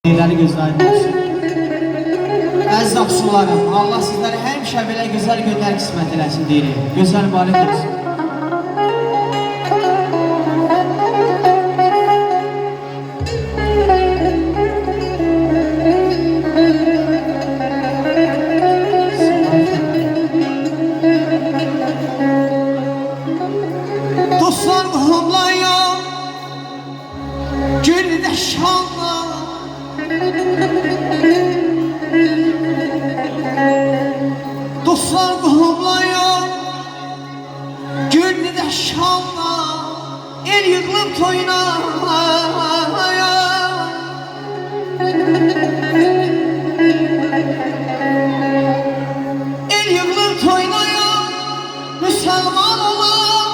Şeyləri gözlərin olsun. Əziz Aksularım, Allah sizlərə həmişə belə gözəl günlər qismət eləsin deyirik. Gözəl mübarək olsun. Dostlar qohumlayam, güldə şanla, dostlar qohumlayam, güldə şanla, el yığılıb toyuna. El yığılıb toynaya, müsəlman olan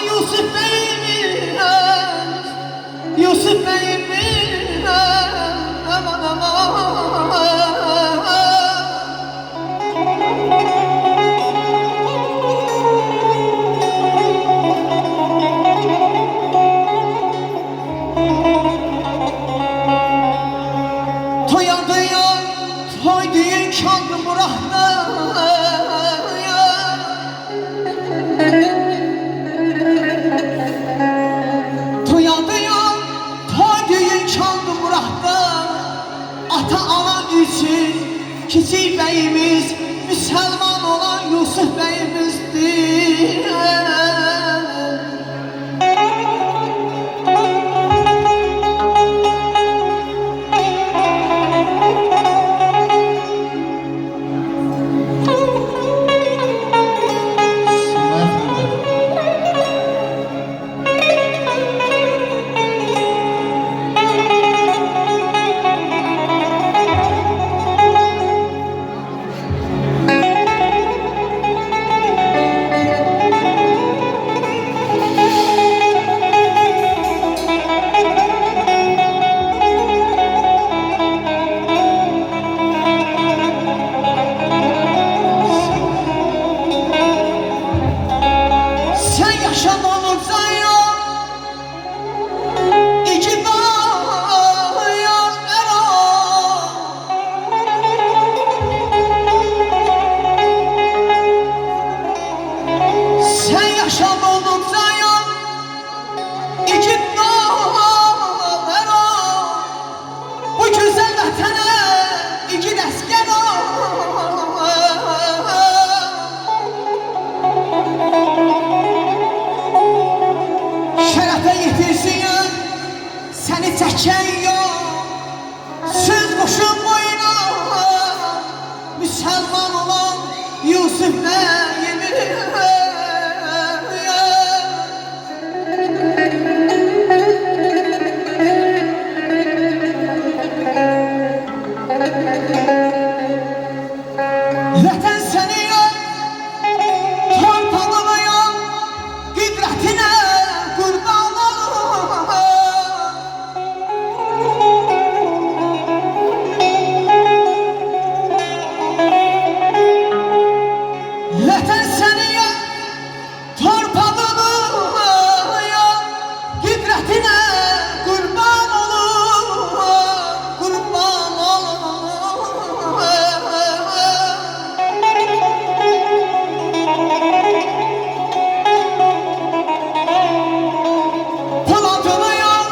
Yusuf beyimiz, Yusuf beyimiz, aman aman. Toyadıya, toy düğün kandı murahda. Toyadıya, toy düğün kandı murahda. Ata alan üçün kiçik beyimiz, müsəlman olan Yusuf beyimizdir. Seni çəkən yox, söz qoşun boyuna, müsəlman olan Yusuf beyimiz. Vətən səni yox, torpağına yox, qüdrətinə qurban olur. Vətən səni yox, torpağına yox, qüdrətinə qurban olur, qurban olur. Poladını yox,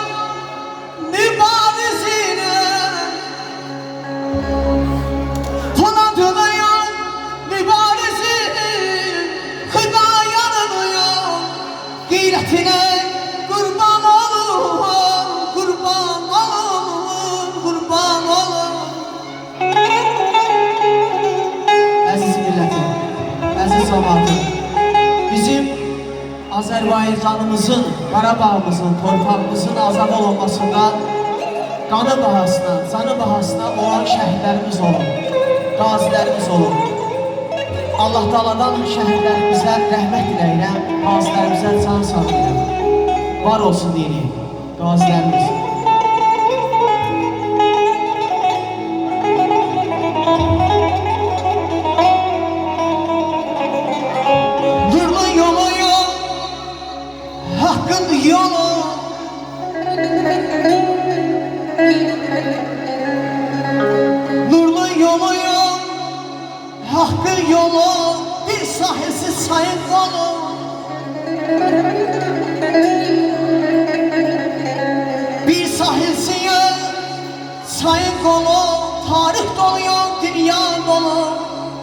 mübarizini, Poladını yox, mübarizini, Xıdayanını yox, qeyrətinə qurban olur, qurban olur, qurban olur. Əziz millətim, əziz cəmaatım, bizim Azərbaycanımızın, Qarabağımızın, torpağımızın azad olunmasında qanı bahasına, canı bahasına olan şəhidlərimiz olub, qazilərimiz olub. Allah Teala'dan şəhidlərimizə rəhmət diləyirəm, qazilərimizə can sağlayırəm. Var olsun deyirik, qazilərimiz. Nurlu yolu yok, hakkın yolu. Azizsin ya, sayın kolu, tarih doluyor, dünya dolu,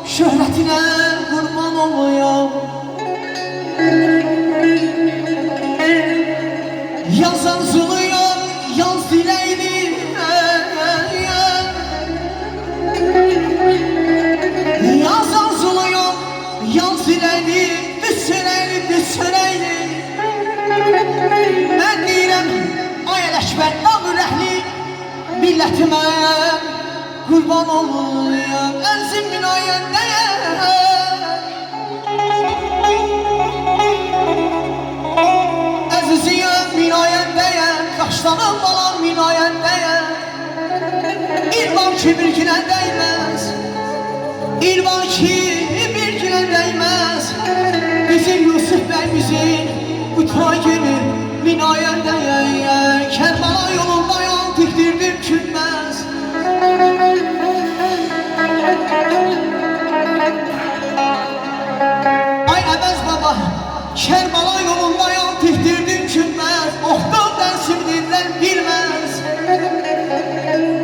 şöhretine kurban oluyor. Yazan zuluyor, yaz dileğini, yazan zuluyor, yaz dileğini, düşüreyni. Ben deyirəm, ay Ələkbər, namı rəhli, millətimə qurban oluyam, ənzim minayəndəyəm. Əziziyəm, minayəndəyəm, qaşlanım balam minayəndəyəm. İlvan ki bir günə dəyməz, İlvan ki bir günə dəyməz. Bizim Yusuf bəyimizin bu toy günü minayəndəyəm. Kərbala yolundayam, dikdirdim külməz. Ay Əbəz baba, Kərbala yolundayam, dikdirdim külməz. Oxdan dərsimdirlər bilməz.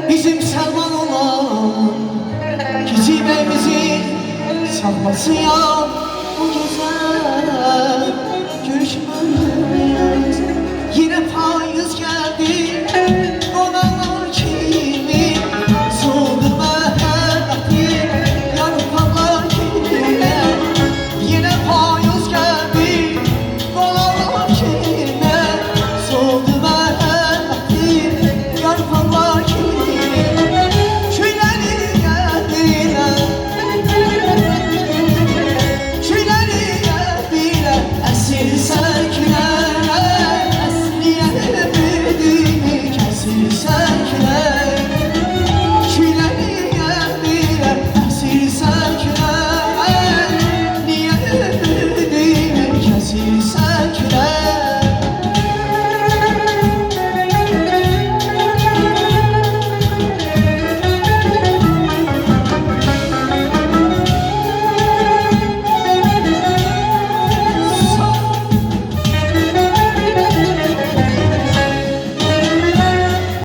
Bizim Səlman olan Kiçik bəyimizin salmasıyam bu gözəl görüşmə.